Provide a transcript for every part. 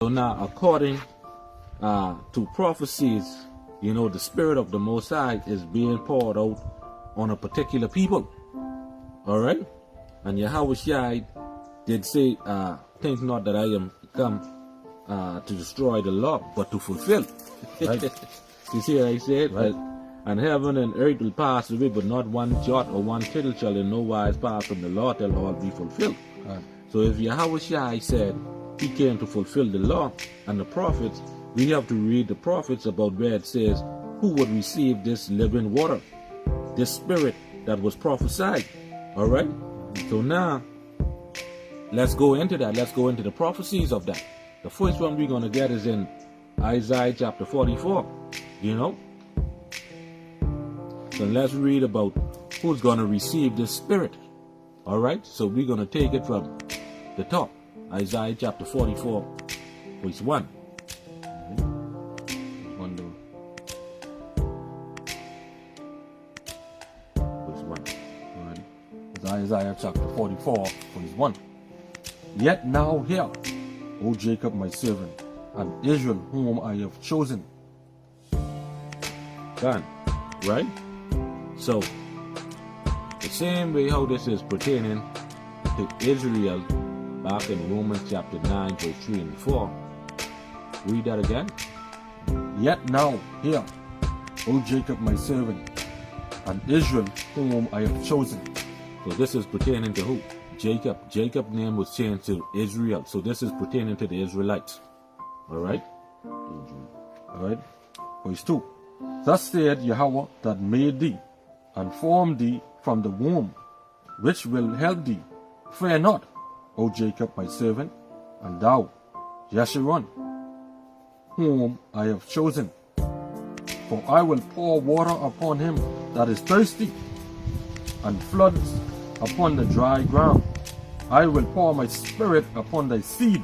So now, according to prophecies, the Spirit of the Most High is being poured out on a particular people. All right? And Yahweh did say, think not that I am come to destroy the law, but to fulfill. Right? You see what I said? Right. And heaven and earth will pass away, but not one jot or one tittle shall in no wise pass from the law till all be fulfilled. Right. So if Yahweh said he came to fulfill the law and the prophets, we have to read the prophets about where it says who would receive this living water, this spirit that was prophesied. All right? So now, let's go into that. Let's go into the prophecies of that. The first one we're going to get is in Isaiah chapter 44. So let's read about who's going to receive this spirit. All right? So we're going to take it from the top. Isaiah chapter 44, verse 1. Verse 1. Right. It's Isaiah chapter 44, verse 1. Yet now hear, O Jacob my servant, and Israel whom I have chosen. Done. Right? So, the same way how this is pertaining to Israel back in Romans chapter 9, verse 3 and 4. Read that again. Yet now hear, O Jacob my servant, and Israel whom I have chosen. So this is pertaining to who? Jacob. Jacob's name was changed to Israel. So this is pertaining to the Israelites. Alright? Alright? Verse 2. Thus said Yahweh that made thee, and formed thee from the womb, which will help thee. Fear not, O Jacob my servant, and thou, Yasharahla, whom I have chosen. For I will pour water upon him that is thirsty, and floods upon the dry ground. I will pour my spirit upon thy seed,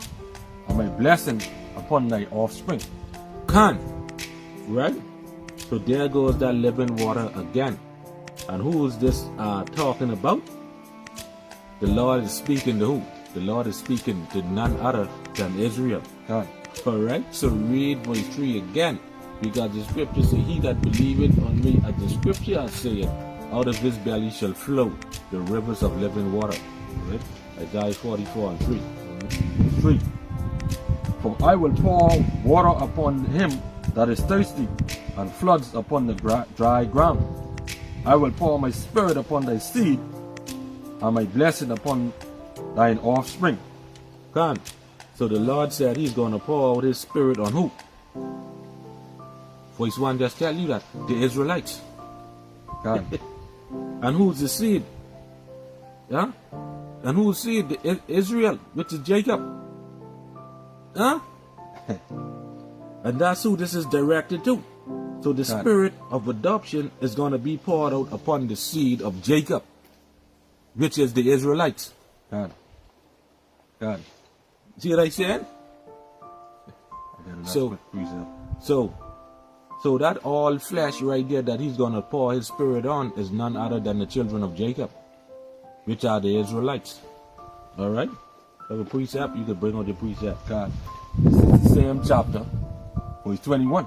and my blessing upon thy offspring. Khan. Right? So there goes that living water again. And who is this talking about? The Lord is speaking to who? The Lord is speaking to none other than Israel. God. Alright? So read verse 3 again. Because the scripture says, he that believeth on me, as the scripture saith, out of his belly shall flow the rivers of living water. Right? Isaiah 44 and 3. Right. 3. For I will pour water upon him that is thirsty, and floods upon the dry ground. I will pour my spirit upon thy seed, and my blessing upon thine offspring. Come. So the Lord said he's going to pour out his spirit on who? Verse 1 just tell you that. The Israelites. God. And who's the seed? Yeah? And who's seed? Israel, which is Jacob. Huh? And that's who this is directed to. So the God. spirit of adoption is going to be poured out upon the seed of Jacob, which is the Israelites. God. God. See what I said? So that all flesh right there that he's going to pour his spirit on is none other than the children of Jacob, which are the Israelites. All right? Have a precept? You can bring out the precept. God. This is the same chapter, verse 21.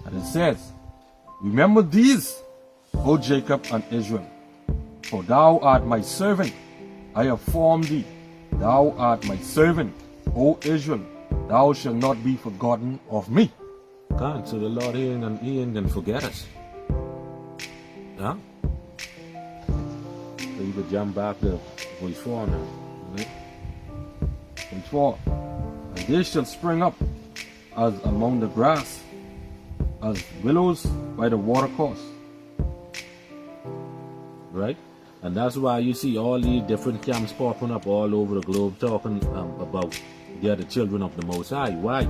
And it says, remember these, O Jacob and Israel, for thou art my servant. I have formed thee. Thou art my servant, O Israel. Thou shalt not be forgotten of me. God, so the Lord, he ain't going to forget us. Huh? So you could jump back to verse 4 now. Right? Verse 4. And they shall spring up as among the grass, as willows by the watercourse. Right? And that's why you see all these different camps popping up all over the globe talking about they are the children of the Most High. Why?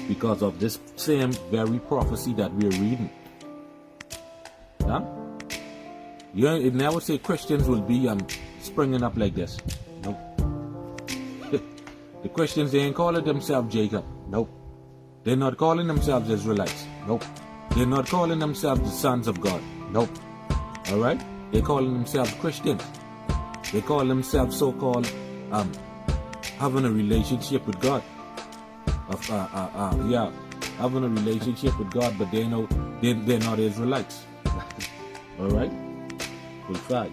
Because of this same very prophecy that we're reading. Huh? It never say Christians will be springing up like this. Nope. The Christians, they ain't calling themselves Jacob. Nope. They're not calling themselves Israelites. Nope. They're not calling themselves the sons of God. Nope. Alright? They're calling themselves Christians. They call themselves so-called having a relationship with God. of having a relationship with God, but they're not Israelites. All right. Verse 5.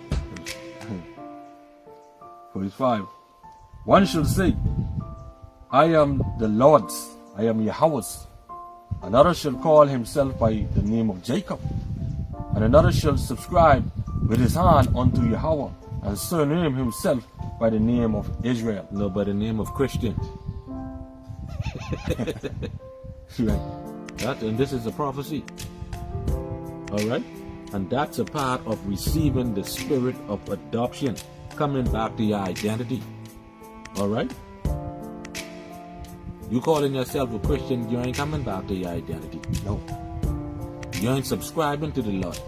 Verse 5. One shall say, I am the Lord's, I am Yahweh's. Another shall call himself by the name of Jacob. And another shall subscribe with his hand unto Yahweh, and surname himself by the name of Israel. No, by the name of Christian. Right. And this is a prophecy. All right. And that's a part of receiving the spirit of adoption, coming back to your identity. All right. You calling yourself a Christian, you ain't coming back to your identity. No. You ain't subscribing to the Lord.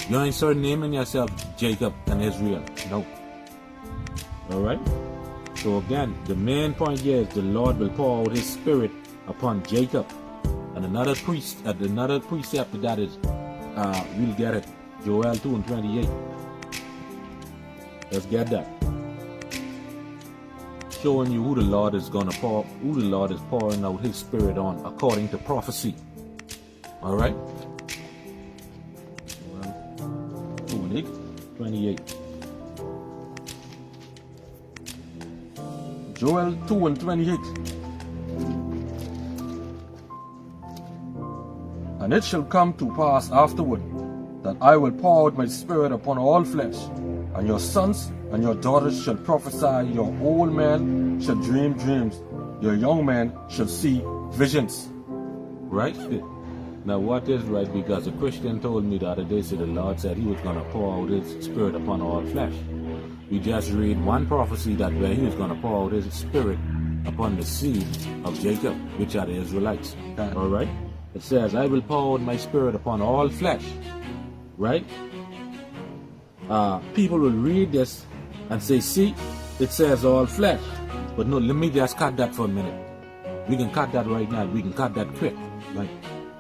You ain't surnaming yourself Jacob and Israel. No. All right. So again, the main point here is the Lord will pour out His Spirit upon Jacob, and another precept to that is we'll get it. Joel 2:28. Let's get that. Showing you who the Lord is pouring out His Spirit on according to prophecy. All right. Joel 2:28. Joel 2:28. And it shall come to pass afterward that I will pour out my spirit upon all flesh, and your sons and your daughters shall prophesy, your old men shall dream dreams, your young men shall see visions. Right? Now what is right? Because a Christian told me the other day, so the Lord said He was going to pour out His Spirit upon all flesh. We just read one prophecy that where He was going to pour out His Spirit upon the seed of Jacob, which are the Israelites. All right? It says, I will pour out my Spirit upon all flesh. Right? People will read this and say, see, it says all flesh. But no, let me just cut that for a minute. We can cut that right now. We can cut that quick. Right?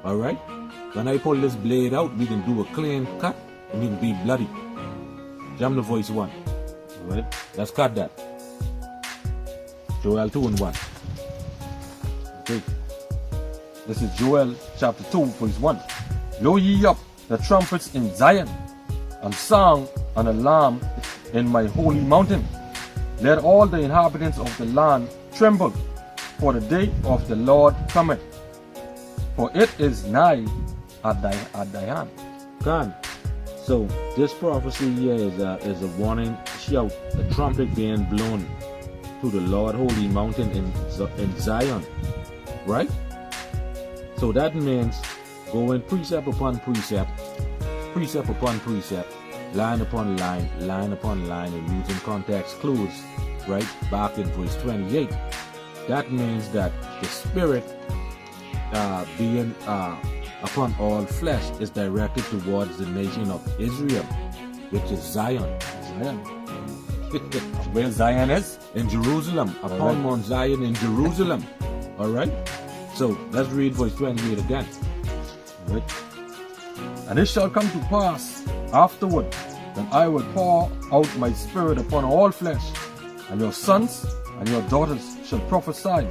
All right? When I pull this blade out, we can do a clean cut and we can be bloody. Jam the voice 1. All right? Let's cut that. Joel 2:1. Okay. This is Joel chapter 2, verse 1. Blow ye up the trumpets in Zion, and song and alarm in my holy mountain. Let all the inhabitants of the land tremble, for the day of the Lord cometh. For it is nigh at thy hand. God. So this prophecy here is a warning shout, a trumpet being blown to the Lord holy mountain in Zion. Right? So that means going precept upon precept, precept upon precept, line upon line, line upon line, and using context clues, right? Back in verse 28. That means that the Spirit being upon all flesh is directed towards the nation of Israel, which is Zion. Zion. Where Zion is? In Jerusalem, upon Mount Zion in Jerusalem. All right? So let's read verse 28 again. All right. And it shall come to pass afterward that I will pour out my Spirit upon all flesh, and your sons and your daughters shall prophesy.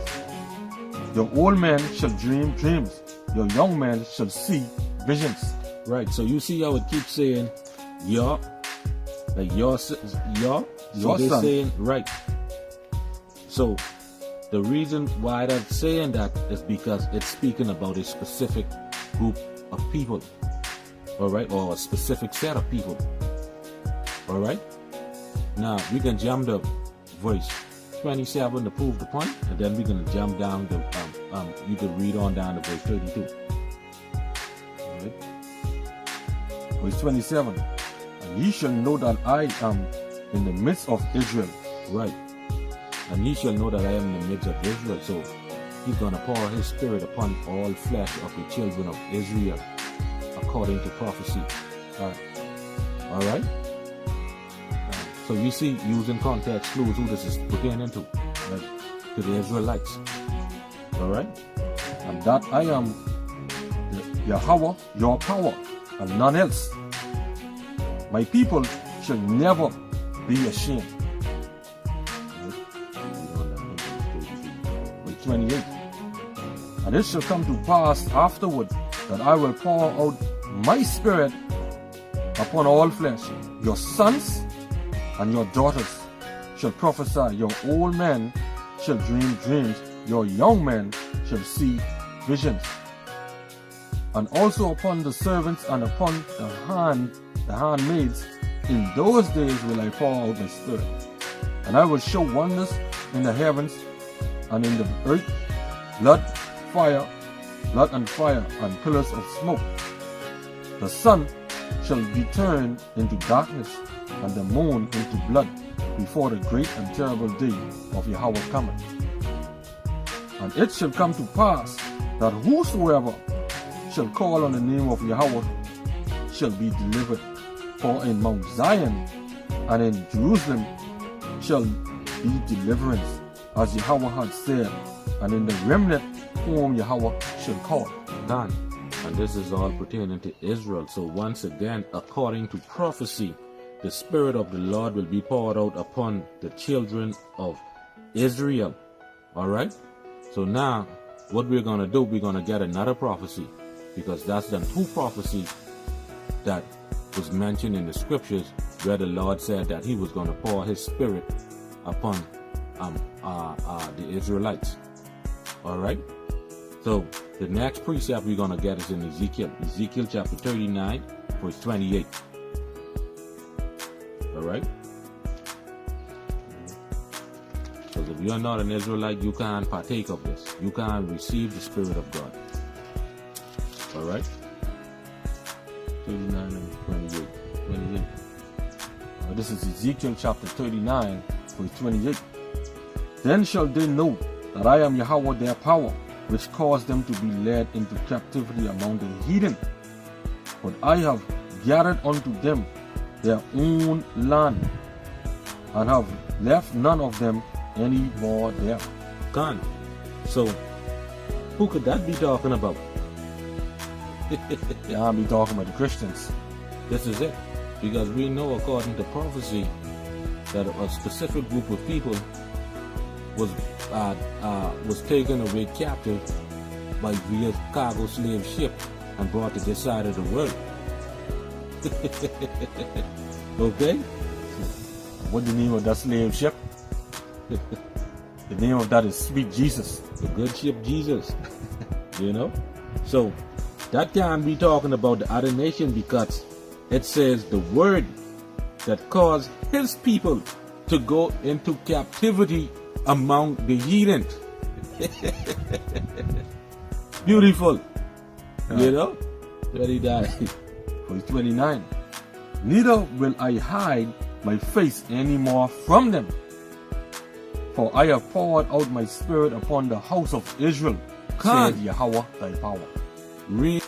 Your old men shall dream dreams, your young men shall see visions. Right, so you see how it keeps saying, your so they're son. saying, right. So the reason why they're saying that is because it's speaking about a specific group of people, all right, or a specific set of people, all right. Now we can jump the verse 27 to prove the point, and then we're gonna jump down to you can read on down to verse 32. All right. Verse 27. And ye shall know that I am in the midst of Israel. Right. And ye shall know that I am in the midst of Israel. So He's gonna pour His Spirit upon all flesh of the children of Israel, according to prophecy. All right. So you see, using context clues, who this is pertaining to, right? To the Israelites. All right. And that I am Yahweh, your power, and none else. My people shall never be ashamed. Verse 28. And it shall come to pass afterward that I will pour out my spirit upon all flesh. Your sons and your daughters shall prophesy. Your old men shall dream dreams. Your young men shall see visions. And also upon the servants and upon the handmaids, in those days will I pour out my spirit. And I will show wonders in the heavens and in the earth, blood and fire, and pillars of smoke. The sun shall be turned into darkness, and the moon into blood, before the great and terrible day of Yahweh cometh. And it shall come to pass that whosoever shall call on the name of Yahweh shall be delivered. For in Mount Zion and in Jerusalem shall be deliverance, as Yahweh had said, and in the remnant whom Yahweh shall call. Done. And this is all pertaining to Israel. So once again, according to prophecy, the Spirit of the Lord will be poured out upon the children of Israel. Alright? So now, what we're going to do, we're going to get another prophecy. Because that's the two prophecies that was mentioned in the scriptures, where the Lord said that he was going to pour his Spirit upon the Israelites. Alright? So the next precept we're going to get is in Ezekiel chapter 39, verse 28. Alright? Because if you're not an Israelite, you can't partake of this. You can't receive the Spirit of God. Alright? 39 and 28. This is Ezekiel chapter 39, verse 28. Then shall they know that I am Yahweh their power, which caused them to be led into captivity among the heathen. But I have gathered unto them their own land, and have left none of them any more there. Gone. So, who could that be talking about? Yeah, I'll be talking about the Christians. This is it. Because we know, according to prophecy, that a specific group of people was taken away captive by via cargo slave ship and brought to this side of the world. Okay? What's the name of that slave ship? The name of that is Sweet Jesus. The good ship Jesus. You know? So, that can't be talking about the other nation, because it says the word that caused his people to go into captivity among the heathen. Beautiful. You know? Where he died. Verse 29. Neither will I hide my face any more from them, for I have poured out my spirit upon the house of Israel, said Yahweh thy power. Read